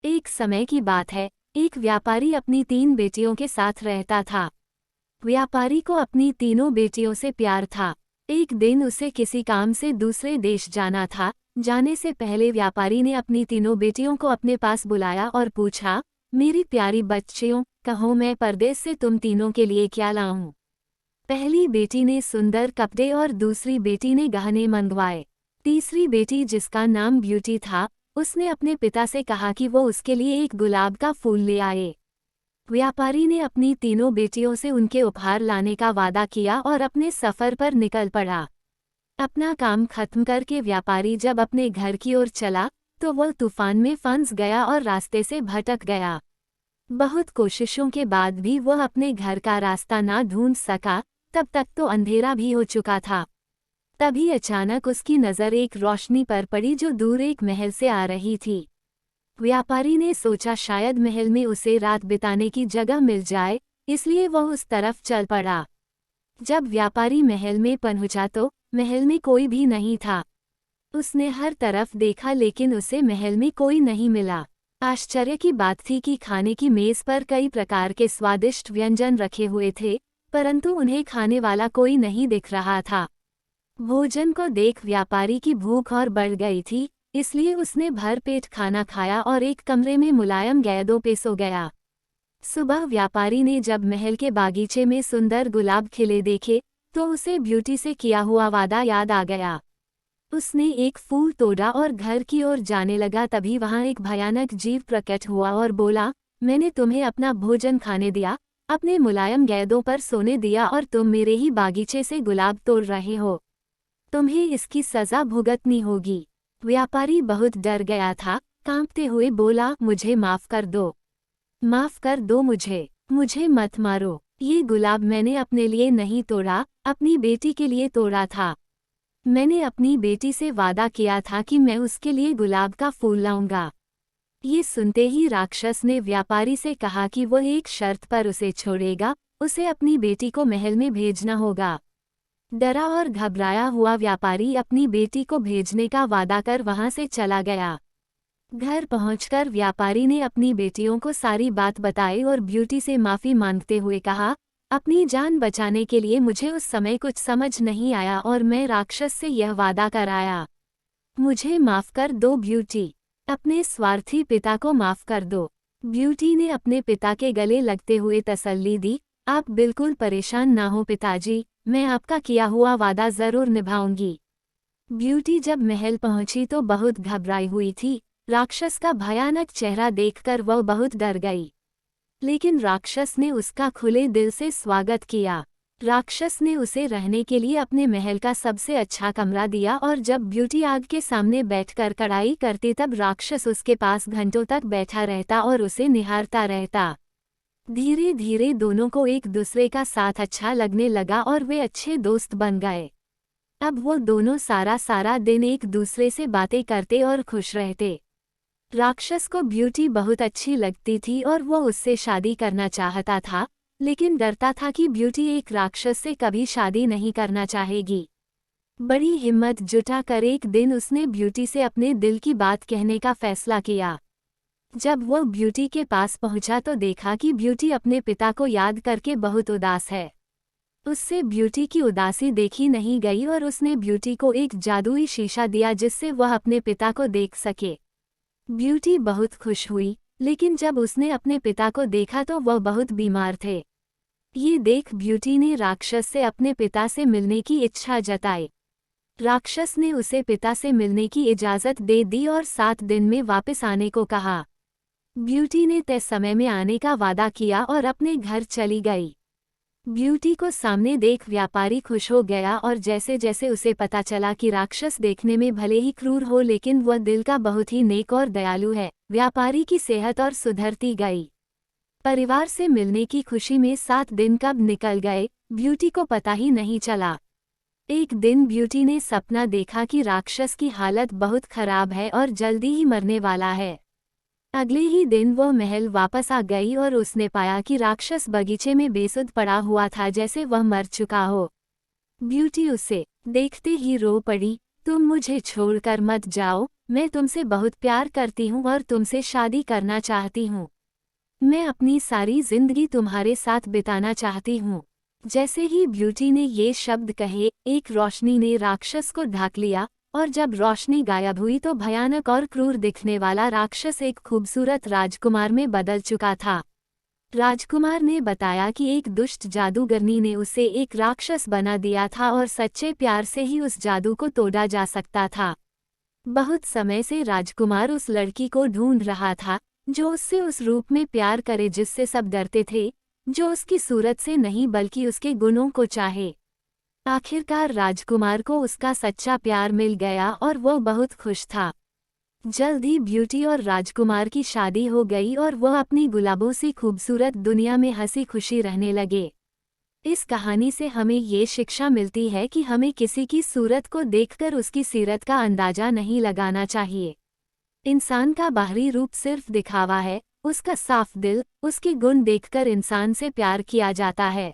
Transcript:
एक समय की बात है, एक व्यापारी अपनी 3 बेटियों के साथ रहता था। व्यापारी को अपनी तीनों बेटियों से प्यार था। एक दिन उसे किसी काम से दूसरे देश जाना था। जाने से पहले व्यापारी ने अपनी तीनों बेटियों को अपने पास बुलाया और पूछा, मेरी प्यारी बच्चियों, कहो मैं परदेश से तुम तीनों के लिए क्या लाऊं। पहली बेटी ने सुंदर कपड़े और दूसरी बेटी ने गहने मंगवाए। तीसरी बेटी, जिसका नाम ब्यूटी था, उसने अपने पिता से कहा कि वो उसके लिए एक गुलाब का फूल ले आए। व्यापारी ने अपनी तीनों बेटियों से उनके उपहार लाने का वादा किया और अपने सफर पर निकल पड़ा। अपना काम खत्म करके व्यापारी जब अपने घर की ओर चला तो वह तूफान में फंस गया और रास्ते से भटक गया। बहुत कोशिशों के बाद भी वह अपने घर का रास्ता ना ढूंढ सका। तब तक तो अंधेरा भी हो चुका था। तभी अचानक उसकी नज़र एक रोशनी पर पड़ी जो दूर एक महल से आ रही थी। व्यापारी ने सोचा शायद महल में उसे रात बिताने की जगह मिल जाए, इसलिए वह उस तरफ चल पड़ा। जब व्यापारी महल में पहुंचा तो महल में कोई भी नहीं था। उसने हर तरफ देखा लेकिन उसे महल में कोई नहीं मिला। आश्चर्य की बात थी कि खाने की मेज पर कई प्रकार के स्वादिष्ट व्यंजन रखे हुए थे, परंतु उन्हें खाने वाला कोई नहीं दिख रहा था। भोजन को देख व्यापारी की भूख और बढ़ गई थी, इसलिए उसने भर पेट खाना खाया और एक कमरे में मुलायम गेंदों पे सो गया। सुबह व्यापारी ने जब महल के बागीचे में सुंदर गुलाब खिले देखे तो उसे ब्यूटी से किया हुआ वादा याद आ गया। उसने एक फूल तोड़ा और घर की ओर जाने लगा। तभी वहां एक भयानक जीव प्रकट हुआ और बोला, मैंने तुम्हें अपना भोजन खाने दिया, अपने मुलायम गेंदों पर सोने दिया और तुम मेरे ही बागीचे से गुलाब तोड़ रहे हो। तुम्हें इसकी सजा भुगतनी होगी। व्यापारी बहुत डर गया था। कांपते हुए बोला, मुझे माफ कर दो, माफ कर दो मुझे मत मारो। ये गुलाब मैंने अपने लिए नहीं तोड़ा, अपनी बेटी के लिए तोड़ा था। मैंने अपनी बेटी से वादा किया था कि मैं उसके लिए गुलाब का फूल लाऊंगा। ये सुनते ही राक्षस ने व्यापारी से कहा कि वह एक शर्त पर उसे छोड़ेगा, उसे अपनी बेटी को महल में भेजना होगा। डरा और घबराया हुआ व्यापारी अपनी बेटी को भेजने का वादा कर वहां से चला गया। घर पहुंचकर व्यापारी ने अपनी बेटियों को सारी बात बताई और ब्यूटी से माफी मांगते हुए कहा, अपनी जान बचाने के लिए मुझे उस समय कुछ समझ नहीं आया और मैं राक्षस से यह वादा कर आया। मुझे माफ कर दो ब्यूटी, अपने स्वार्थी पिता को माफ कर दो। ब्यूटी ने अपने पिता के गले लगते हुए तसल्ली दी, आप बिल्कुल परेशान ना हो पिताजी, मैं आपका किया हुआ वादा जरूर निभाऊंगी। ब्यूटी जब महल पहुंची तो बहुत घबराई हुई थी। राक्षस का भयानक चेहरा देखकर वह बहुत डर गई, लेकिन राक्षस ने उसका खुले दिल से स्वागत किया। राक्षस ने उसे रहने के लिए अपने महल का सबसे अच्छा कमरा दिया और जब ब्यूटी आग के सामने बैठकर कढ़ाई करती तब राक्षस उसके पास घंटों तक बैठा रहता और उसे निहारता रहता। धीरे धीरे दोनों को एक दूसरे का साथ अच्छा लगने लगा और वे अच्छे दोस्त बन गए। अब वो दोनों सारा दिन एक दूसरे से बातें करते और खुश रहते। राक्षस को ब्यूटी बहुत अच्छी लगती थी और वो उससे शादी करना चाहता था, लेकिन डरता था कि ब्यूटी एक राक्षस से कभी शादी नहीं करना चाहेगी। बड़ी हिम्मत जुटाकर एक दिन उसने ब्यूटी से अपने दिल की बात कहने का फैसला किया। जब वो ब्यूटी के पास पहुंचा तो देखा कि ब्यूटी अपने पिता को याद करके बहुत उदास है। उससे ब्यूटी की उदासी देखी नहीं गई और उसने ब्यूटी को एक जादुई शीशा दिया जिससे वह अपने पिता को देख सके। ब्यूटी बहुत खुश हुई, लेकिन जब उसने अपने पिता को देखा तो वह बहुत बीमार थे। ये देख ब्यूटी ने राक्षस से अपने पिता से मिलने की इच्छा जताई। राक्षस ने उसे पिता से मिलने की इजाज़त दे दी और 7 दिन में वापस आने को कहा। ब्यूटी ने तय समय में आने का वादा किया और अपने घर चली गई। ब्यूटी को सामने देख व्यापारी खुश हो गया और जैसे जैसे उसे पता चला कि राक्षस देखने में भले ही क्रूर हो लेकिन वह दिल का बहुत ही नेक और दयालु है, व्यापारी की सेहत और सुधरती गई। परिवार से मिलने की खुशी में 7 दिन कब निकल गए, ब्यूटी को पता ही नहीं चला। एक दिन ब्यूटी ने सपना देखा कि राक्षस की हालत बहुत खराब है और जल्दी ही मरने वाला है। अगले ही दिन वो महल वापस आ गई और उसने पाया कि राक्षस बगीचे में बेसुध पड़ा हुआ था जैसे वह मर चुका हो। ब्यूटी उसे देखते ही रो पड़ी, तुम मुझे छोड़कर मत जाओ, मैं तुमसे बहुत प्यार करती हूँ और तुमसे शादी करना चाहती हूँ। मैं अपनी सारी जिंदगी तुम्हारे साथ बिताना चाहती हूँ। जैसे ही ब्यूटी ने ये शब्द कहे, एक रोशनी ने राक्षस को ढक लिया, और जब रोशनी गायब हुई तो भयानक और क्रूर दिखने वाला राक्षस एक खूबसूरत राजकुमार में बदल चुका था। राजकुमार ने बताया कि एक दुष्ट जादूगरनी ने उसे एक राक्षस बना दिया था और सच्चे प्यार से ही उस जादू को तोड़ा जा सकता था। बहुत समय से राजकुमार उस लड़की को ढूंढ रहा था, जो उससे उस रूप में प्यार करे जिससे सब डरते थे, जो उसकी सूरत से नहीं बल्कि उसके गुणों को चाहे। आखिरकार राजकुमार को उसका सच्चा प्यार मिल गया और वो बहुत खुश था। जल्द ही ब्यूटी और राजकुमार की शादी हो गई और वह अपनी गुलाबों सी खूबसूरत दुनिया में हंसी खुशी रहने लगे। इस कहानी से हमें ये शिक्षा मिलती है कि हमें किसी की सूरत को देखकर उसकी सीरत का अंदाजा नहीं लगाना चाहिए। इंसान का बाहरी रूप सिर्फ दिखावा है, उसका साफ दिल, उसके गुण देखकर इंसान से प्यार किया जाता है।